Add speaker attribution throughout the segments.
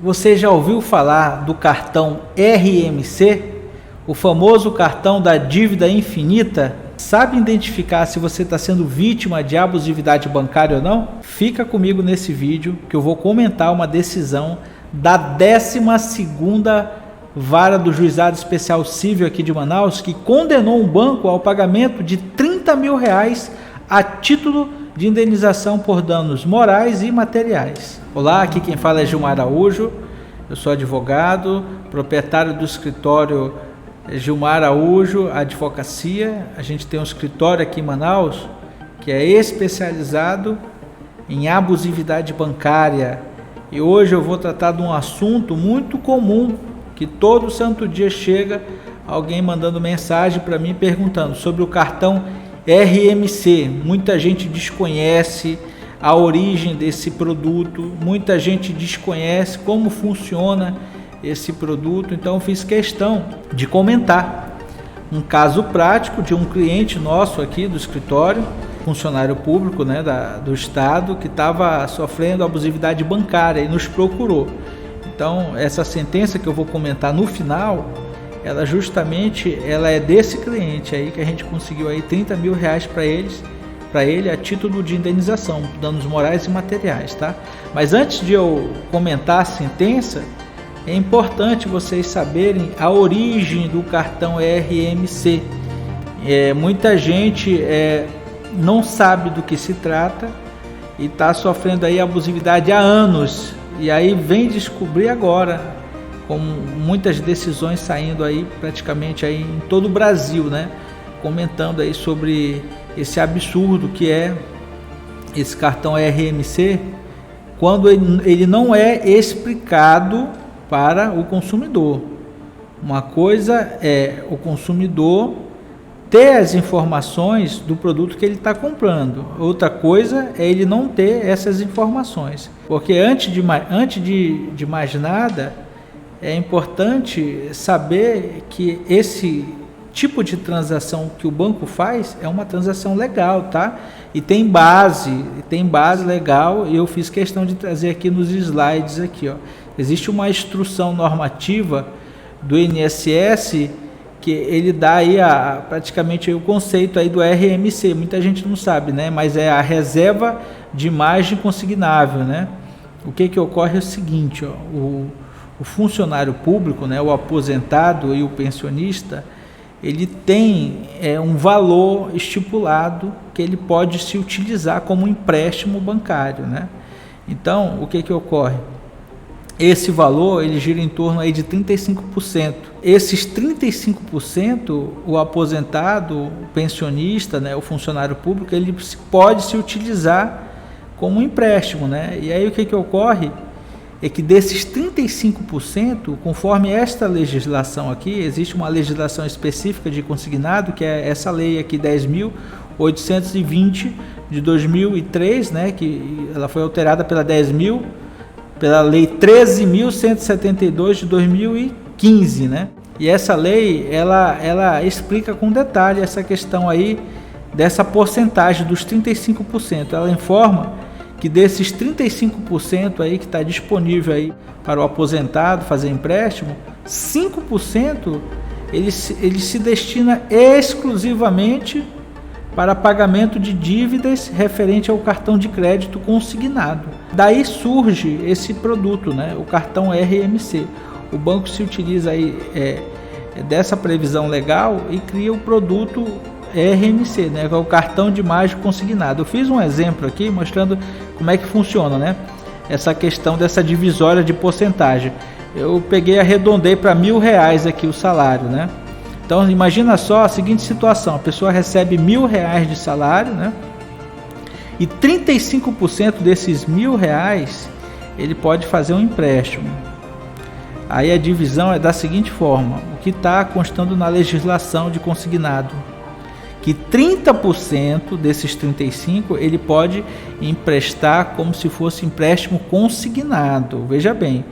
Speaker 1: Você já ouviu falar do cartão RMC? O famoso cartão da dívida infinita? Sabe identificar se você está sendo vítima de abusividade bancária ou não? Fica comigo nesse vídeo que eu vou comentar uma decisão da 12ª Vara do Juizado Especial Cível aqui de Manaus, que condenou um banco ao pagamento de R$30 mil a título de indenização por danos morais e materiais. Olá, aqui quem fala é Gilmar Araújo, eu sou advogado, proprietário do escritório Gilmar Araújo Advocacia. A gente tem um escritório aqui em Manaus que é especializado em abusividade bancária, e hoje eu vou tratar de um assunto muito comum que todo santo dia chega alguém mandando mensagem para mim perguntando sobre o cartão RMC. Muita gente desconhece a origem desse produto, muita gente desconhece como funciona esse produto, então eu fiz questão de comentar um caso prático de um cliente nosso aqui do escritório, funcionário público, né, do estado, que estava sofrendo abusividade bancária e nos procurou. Então essa sentença que eu vou comentar no final, ela justamente é desse cliente aí, que a gente conseguiu aí R$30 mil para ele a título de indenização, danos morais e materiais, tá? Mas antes de eu comentar a sentença, é importante vocês saberem a origem do cartão RMC. Muita gente não sabe do que se trata e está sofrendo aí abusividade há anos, e aí vem descobrir agora, com muitas decisões saindo aí praticamente aí em todo o Brasil, né? Comentando aí sobre esse absurdo que é esse cartão RMC, quando ele não é explicado para o consumidor. Uma coisa é o consumidor ter as informações do produto que ele está comprando, outra coisa é ele não ter essas informações, porque antes de mais nada é importante saber que esse tipo de transação que o banco faz é uma transação legal, tá? E tem base legal, e eu fiz questão de trazer aqui nos slides aqui, ó. Existe uma instrução normativa do INSS que ele dá aí praticamente aí o conceito aí do RMC. Muita gente não sabe, né? Mas é a reserva de margem consignável, né? O que ocorre é o seguinte, ó, o funcionário público, né, o aposentado e o pensionista, ele tem um valor estipulado que ele pode se utilizar como empréstimo bancário, né? Então, o que ocorre? Esse valor ele gira em torno aí de 35%. Esses 35%, o aposentado, o pensionista, né, o funcionário público, ele pode se utilizar como empréstimo, né? E aí o que ocorre é que desses 35%, conforme esta legislação aqui, existe uma legislação específica de consignado, que é essa lei aqui 10.820 de 2003, né, que ela foi alterada pela lei 13.172 de 2015, né? E essa lei, ela explica com detalhe essa questão aí dessa porcentagem dos 35%. Ela informa que desses 35% aí que está disponível aí para o aposentado fazer empréstimo, 5% ele se destina exclusivamente para pagamento de dívidas referente ao cartão de crédito consignado. Daí surge esse produto, né, o cartão RMC. O banco se utiliza aí dessa previsão legal e cria o produto RMC, né, que é o cartão de margem consignado. Eu fiz um exemplo aqui mostrando como é que funciona, né, essa questão dessa divisória de porcentagem. Eu arredondei para R$1.000 aqui o salário, né? Então imagina só a seguinte situação: a pessoa recebe R$1.000 de salário, né? E 35% desses R$1.000 ele pode fazer um empréstimo. Aí a divisão é da seguinte forma: o que está constando na legislação de consignado, que 30% desses 35% ele pode emprestar como se fosse empréstimo consignado. Veja bem,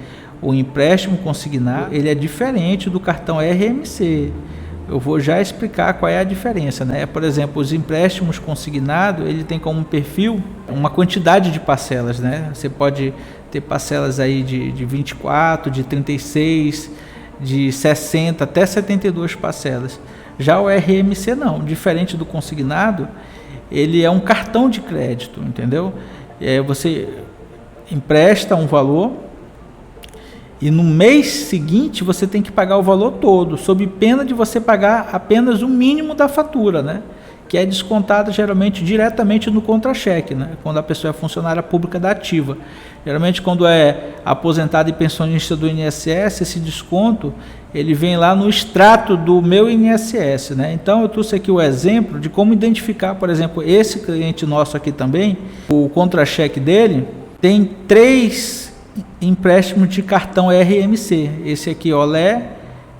Speaker 1: o empréstimo consignado ele é diferente do cartão RMC. Eu vou já explicar qual é a diferença, né? Por exemplo, os empréstimos consignados, ele tem como perfil uma quantidade de parcelas, né? Você pode ter parcelas aí de 24, de 36, de 60 até 72 parcelas. Já o RMC não, diferente do consignado, ele é um cartão de crédito, entendeu? Você empresta um valor e no mês seguinte você tem que pagar o valor todo, sob pena de você pagar apenas o mínimo da fatura, né? Que é descontado geralmente diretamente no contra-cheque, né? Quando a pessoa é funcionária pública da ativa. Geralmente quando é aposentado e pensionista do INSS, esse desconto ele vem lá no extrato do meu INSS, né? Então eu trouxe aqui o exemplo de como identificar, por exemplo, esse cliente nosso aqui também, o contra-cheque dele tem 3 empréstimos de cartão RMC. Esse aqui, Olé,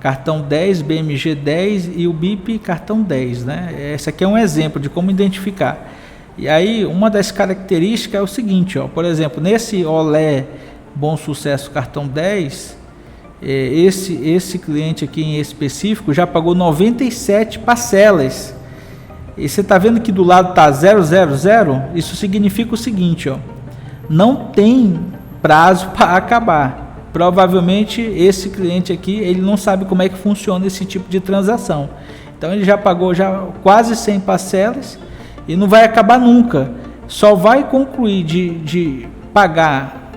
Speaker 1: cartão 10, BMG 10 e o BIP cartão 10, né? Esse aqui é um exemplo de como identificar. E aí, uma das características é o seguinte, ó, por exemplo, nesse Olé Bom Sucesso cartão 10, esse cliente aqui em específico já pagou 97 parcelas. E você está vendo que do lado está 000? Isso significa o seguinte, ó, não tem prazo para acabar. Provavelmente esse cliente aqui, ele não sabe como é que funciona esse tipo de transação. Então ele já pagou quase 100 parcelas e não vai acabar nunca. Só vai concluir de pagar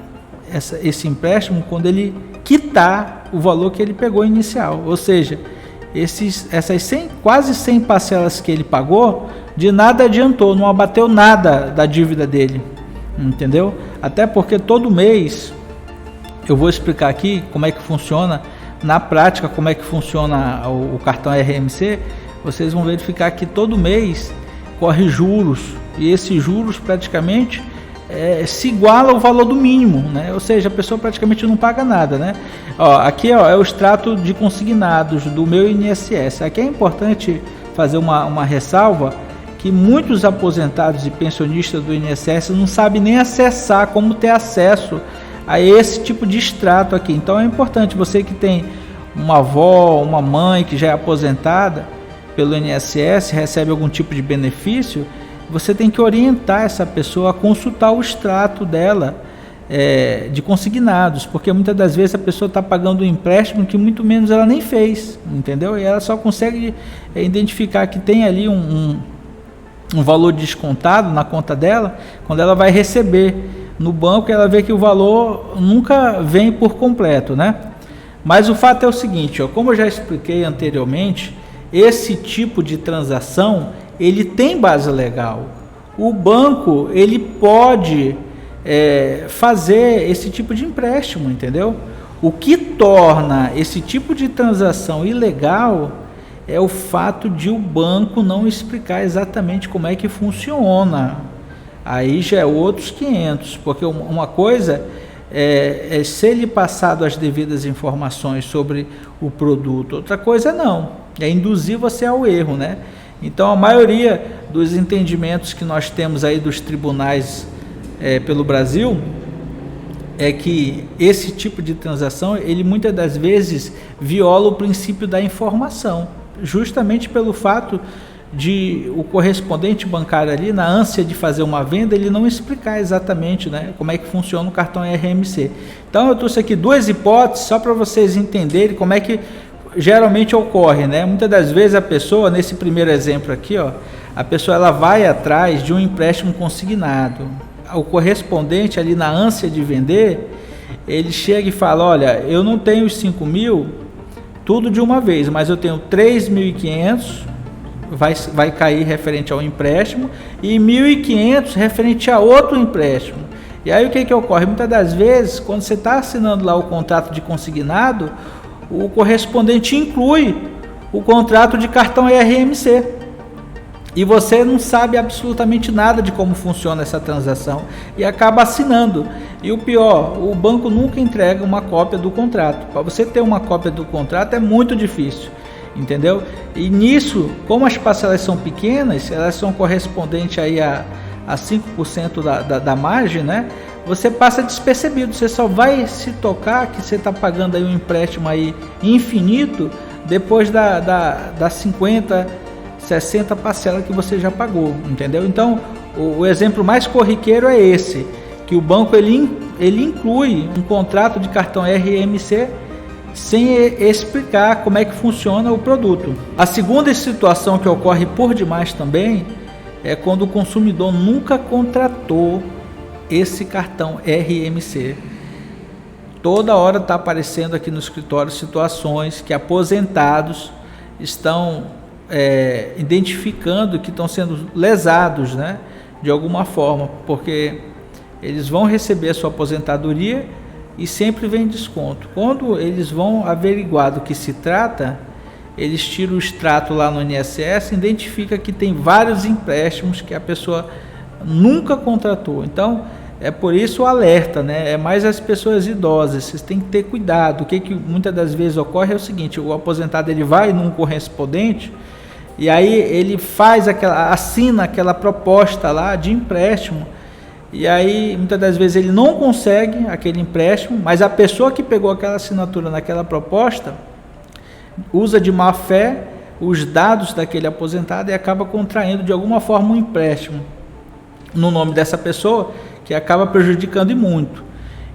Speaker 1: esse empréstimo quando ele quitar o valor que ele pegou inicial. Ou seja, essas quase 100 parcelas que ele pagou, de nada adiantou, não abateu nada da dívida dele. Entendeu? Até porque todo mês eu vou explicar aqui como é que funciona na prática, como é que funciona o cartão RMC. Vocês vão verificar que todo mês corre juros e esses juros praticamente se iguala ao valor do mínimo, né? Ou seja, a pessoa praticamente não paga nada, né? Aqui é o extrato de consignados do meu INSS. Aqui é importante fazer uma ressalva que muitos aposentados e pensionistas do INSS não sabem nem acessar, como ter acesso a esse tipo de extrato aqui. Então é importante, você que tem uma avó, uma mãe que já é aposentada pelo INSS, recebe algum tipo de benefício, você tem que orientar essa pessoa a consultar o extrato dela de consignados, porque muitas das vezes a pessoa está pagando um empréstimo que muito menos ela nem fez, entendeu? E ela só consegue identificar que tem ali um valor descontado na conta dela quando ela vai receber no banco, ela vê que o valor nunca vem por completo, né? Mas o fato é o seguinte, ó, como eu já expliquei anteriormente, esse tipo de transação ele tem base legal. O banco ele pode fazer esse tipo de empréstimo, entendeu? O que torna esse tipo de transação ilegal é o fato de o banco não explicar exatamente como é que funciona. Aí já é outros 500, porque uma coisa é ser lhe passado as devidas informações sobre o produto, outra coisa não, é induzir você ao erro, né? Então a maioria dos entendimentos que nós temos aí dos tribunais pelo Brasil é que esse tipo de transação, ele muitas das vezes viola o princípio da informação, justamente pelo fato de o correspondente bancário ali, na ânsia de fazer uma venda, ele não explicar exatamente, né, como é que funciona o cartão RMC. Então eu trouxe aqui 2 hipóteses só para vocês entenderem como é que geralmente ocorre, né? Muitas das vezes a pessoa, nesse primeiro exemplo aqui, ó, a pessoa ela vai atrás de um empréstimo consignado. O correspondente ali, na ânsia de vender, ele chega e fala: olha, eu não tenho os 5 mil tudo de uma vez, mas eu tenho 3.500, vai cair referente ao empréstimo, e 1.500 referente a outro empréstimo. E aí o que ocorre? Muitas das vezes, quando você está assinando lá o contrato de consignado, o correspondente inclui o contrato de cartão RMC. E você não sabe absolutamente nada de como funciona essa transação e acaba assinando. E o pior, o banco nunca entrega uma cópia do contrato. Para você ter uma cópia do contrato é muito difícil, entendeu? E nisso, como as parcelas são pequenas, elas são correspondentes aí a 5% da margem, né? Você passa despercebido, você só vai se tocar que você está pagando aí um empréstimo aí infinito depois da 50, 60 parcelas que você já pagou, entendeu? Então, o exemplo mais corriqueiro é esse, que o banco ele ele inclui um contrato de cartão RMC sem explicar como é que funciona o produto. A segunda situação que ocorre por demais também é quando o consumidor nunca contratou esse cartão RMC. Toda hora está aparecendo aqui no escritório situações que aposentados estão identificando que estão sendo lesados, né, de alguma forma, porque eles vão receber a sua aposentadoria e sempre vem desconto. Quando eles vão averiguar do que se trata, eles tiram o extrato lá no INSS, identifica que tem vários empréstimos que a pessoa nunca contratou. Então, é por isso o alerta, né? É mais as pessoas idosas, vocês têm que ter cuidado. O que muitas das vezes ocorre é o seguinte: o aposentado ele vai num correspondente e aí ele assina aquela proposta lá de empréstimo. E aí, muitas das vezes, ele não consegue aquele empréstimo, mas a pessoa que pegou aquela assinatura naquela proposta usa de má fé os dados daquele aposentado e acaba contraindo de alguma forma um empréstimo no nome dessa pessoa, que acaba prejudicando e muito.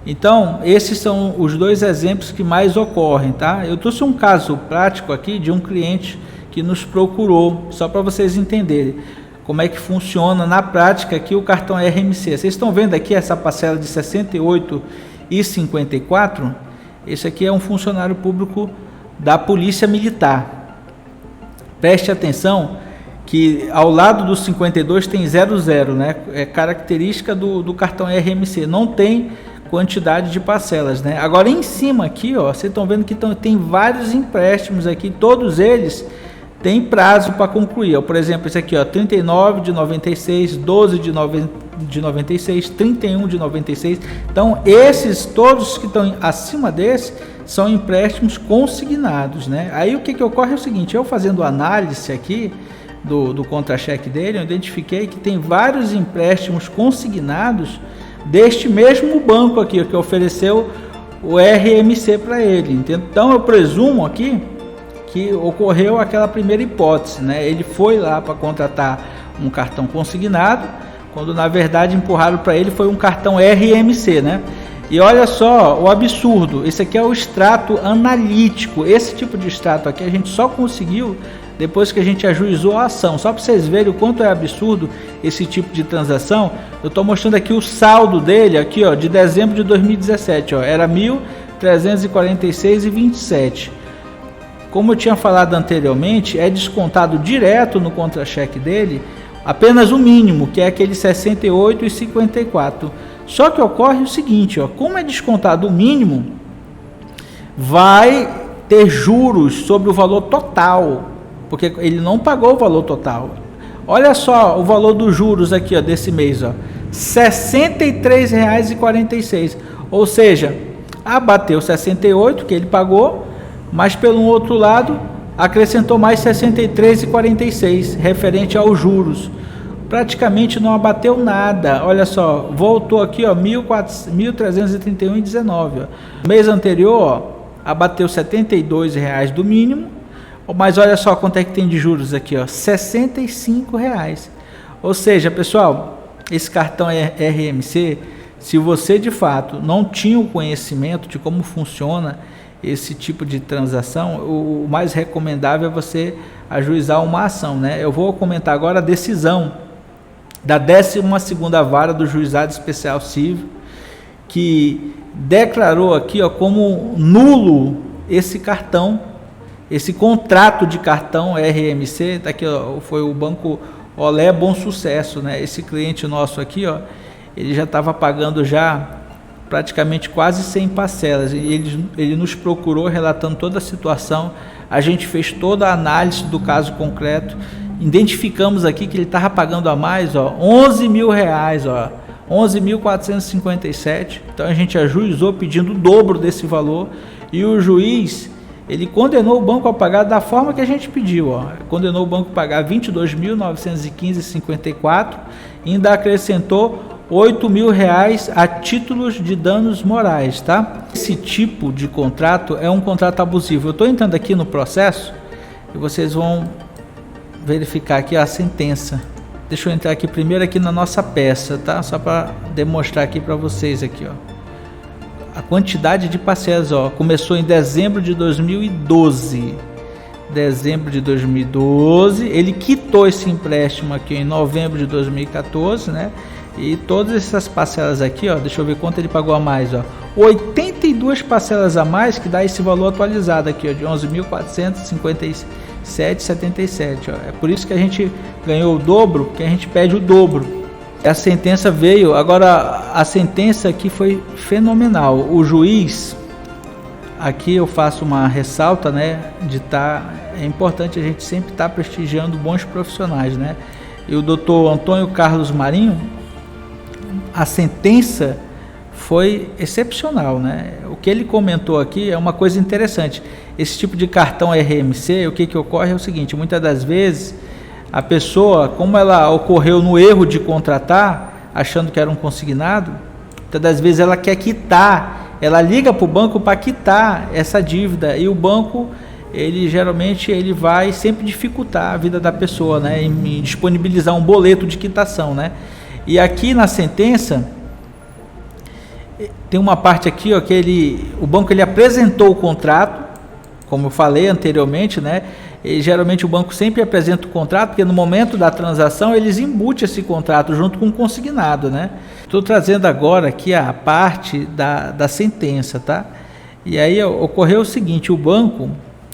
Speaker 1: Então, esses são os dois exemplos que mais ocorrem, tá? Eu trouxe um caso prático aqui de um cliente que nos procurou, só para vocês entenderem como é que funciona na prática aqui o cartão RMC. Vocês estão vendo aqui essa parcela de R$ 68,54? Esse aqui é um funcionário público da Polícia Militar. Preste atenção que ao lado do 52 tem 00, né? É característica do cartão RMC, não tem quantidade de parcelas, né? Agora em cima aqui, ó, vocês estão vendo que tem vários empréstimos aqui, todos eles tem prazo para concluir. Por exemplo, esse aqui, ó, 39 de 96, 12 de 96, 31 de 96. Então, esses todos que estão acima desse são empréstimos consignados, né? Aí o que ocorre é o seguinte: eu fazendo análise aqui do contra-cheque dele, eu identifiquei que tem vários empréstimos consignados deste mesmo banco aqui, que ofereceu o RMC para ele. Então, eu presumo aqui que ocorreu aquela primeira hipótese, né? Ele foi lá para contratar um cartão consignado, quando na verdade empurraram para ele foi um cartão RMC, né? E olha só o absurdo, esse aqui é o extrato analítico. Esse tipo de extrato aqui a gente só conseguiu depois que a gente ajuizou a ação. Só para vocês verem o quanto é absurdo esse tipo de transação, eu estou mostrando aqui o saldo dele, aqui, ó, de dezembro de 2017, ó, era R$ 1.346,27. Como eu tinha falado anteriormente, é descontado direto no contra-cheque dele apenas o mínimo, que é aquele R$ 68,54. Só que ocorre o seguinte, ó, como é descontado o mínimo, vai ter juros sobre o valor total, porque ele não pagou o valor total. Olha só o valor dos juros aqui, ó, desse mês, ó, R$ 63,46. Ou seja, abateu 68 que ele pagou, mas pelo outro lado acrescentou mais 63,46 referente aos juros. Praticamente não abateu nada. Olha só, voltou aqui, ó, 1.331,19. Mês anterior, ó, abateu R$ 72,00 do mínimo, mas olha só quanto é que tem de juros aqui, ó, R$ 65,00. Ou seja, pessoal, esse cartão RMC, se você de fato não tinha o conhecimento de como funciona esse tipo de transação, o mais recomendável é você ajuizar uma ação, né? Eu vou comentar agora a decisão da 12ª Vara do Juizado Especial Civil, que declarou aqui, ó, como nulo esse cartão, esse contrato de cartão RMC. Tá aqui, ó, foi o Banco Olé Bom Sucesso, né? Esse cliente nosso aqui, ó, ele já estava pagando já praticamente quase 100 parcelas, e ele nos procurou relatando toda a situação. A gente fez toda a análise do caso concreto, identificamos aqui que ele estava pagando a mais, ó, R$11.000, ó, 11.457. Então a gente ajuizou pedindo o dobro desse valor, e o juiz, ele condenou o banco a pagar da forma que a gente pediu, ó. Condenou o banco a pagar R$22.915,54 e ainda acrescentou R$8.000 a títulos de danos morais, tá? Esse tipo de contrato é um contrato abusivo. Eu estou entrando aqui no processo e vocês vão verificar aqui a sentença. Deixa eu entrar aqui primeiro aqui na nossa peça, tá? Só para demonstrar aqui para vocês aqui, ó. a quantidade de parcelas, ó, começou em dezembro de 2012. Dezembro de 2012, ele quitou esse empréstimo aqui em novembro de 2014, né? E todas essas parcelas aqui, ó, deixa eu ver quanto ele pagou a mais, ó. 82 parcelas a mais, que dá esse valor atualizado aqui, ó, de 11.457,77, ó. É por isso que a gente ganhou o dobro, que a gente pede o dobro. A sentença veio, agora a sentença aqui foi fenomenal. O juiz, aqui eu faço uma ressalta, né, é importante a gente sempre estar prestigiando bons profissionais, né? E o doutor Antônio Carlos Marinho, a sentença foi excepcional, né? O que ele comentou aqui é uma coisa interessante. Esse tipo de cartão RMC, o que ocorre é o seguinte: muitas das vezes a pessoa, como ela ocorreu no erro de contratar, achando que era um consignado, muitas das vezes ela quer quitar, ela liga para o banco para quitar essa dívida, e o banco, ele geralmente ele vai sempre dificultar a vida da pessoa, né, em disponibilizar um boleto de quitação, né? E aqui na sentença tem uma parte aqui, ó, que o banco ele apresentou o contrato, como eu falei anteriormente, né? E geralmente o banco sempre apresenta o contrato, porque no momento da transação eles embutem esse contrato junto com o consignado, né? Estou trazendo agora aqui a parte da sentença, tá? E aí ocorreu o seguinte: o banco,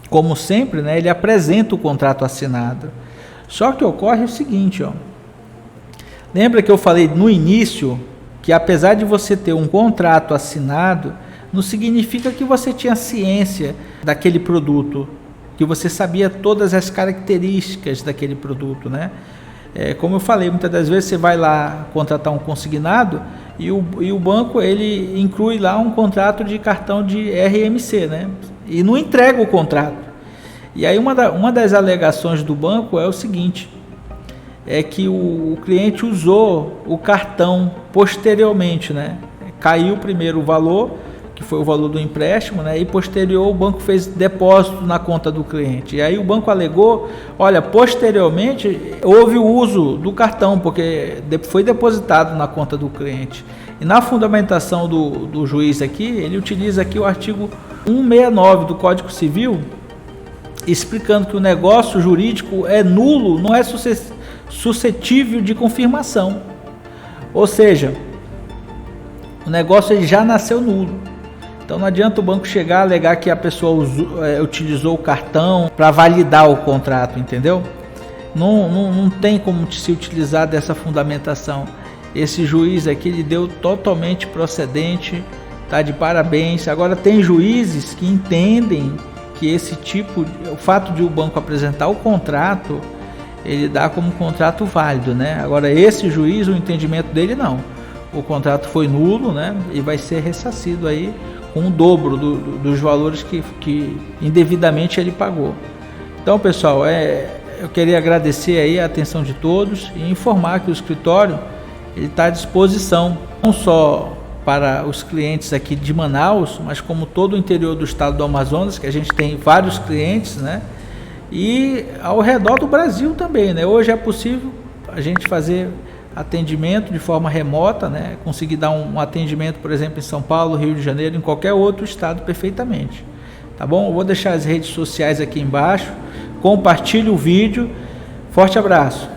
Speaker 1: como sempre, né, ele apresenta o contrato assinado. Só que ocorre o seguinte, ó. Lembra que eu falei no início que apesar de você ter um contrato assinado, não significa que você tinha ciência daquele produto, que você sabia todas as características daquele produto, né? Como eu falei, muitas das vezes você vai lá contratar um consignado e o banco ele inclui lá um contrato de cartão de RMC, né? E não entrega o contrato. E aí uma das alegações do banco é o seguinte: é que o cliente usou o cartão posteriormente, né? Caiu primeiro o valor, que foi o valor do empréstimo, né? E posterior o banco fez depósito na conta do cliente. E aí o banco alegou: olha, posteriormente houve o uso do cartão, porque foi depositado na conta do cliente. E na fundamentação do juiz aqui, ele utiliza aqui o artigo 169 do Código Civil, explicando que o negócio jurídico é nulo, não é suscetível de confirmação. Ou seja, o negócio ele já nasceu nulo. Então não adianta o banco chegar a alegar que a pessoa utilizou o cartão para validar o contrato, entendeu? Não tem como se utilizar dessa fundamentação. Esse juiz aqui ele deu totalmente procedente, tá de parabéns. Agora tem juízes que entendem que o fato de o banco apresentar o contrato, ele dá como contrato válido, né? Agora esse juiz, o entendimento dele não. O contrato foi nulo, né? E vai ser ressarcido aí com o dobro dos valores que indevidamente ele pagou. Então, pessoal, eu queria agradecer aí a atenção de todos e informar que o escritório ele está à disposição, não só para os clientes aqui de Manaus, mas como todo o interior do estado do Amazonas, que a gente tem vários clientes, né? E ao redor do Brasil também, né? Hoje é possível a gente fazer atendimento de forma remota, né? Conseguir dar um atendimento, por exemplo, em São Paulo, Rio de Janeiro, em qualquer outro estado perfeitamente. Tá bom? Eu vou deixar as redes sociais aqui embaixo. Compartilhe o vídeo. Forte abraço.